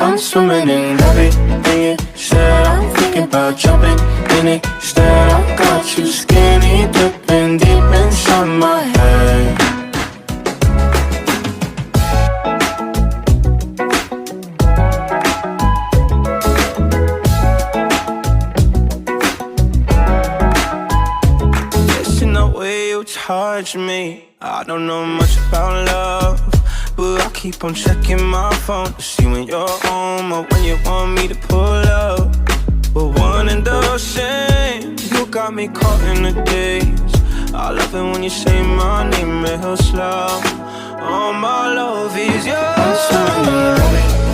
I'm swimming in everything you said. I'm thinking about jumping in it instead. I got you skinny dipping deep inside my head. Listen the way you touch me. I don't know much about love, but I keep on checking my phone to see when you're home or when you want me to pull up. But one and the same, you got me caught in the days. I love it when you say my name real slow. All my love is yours. I'm swimming in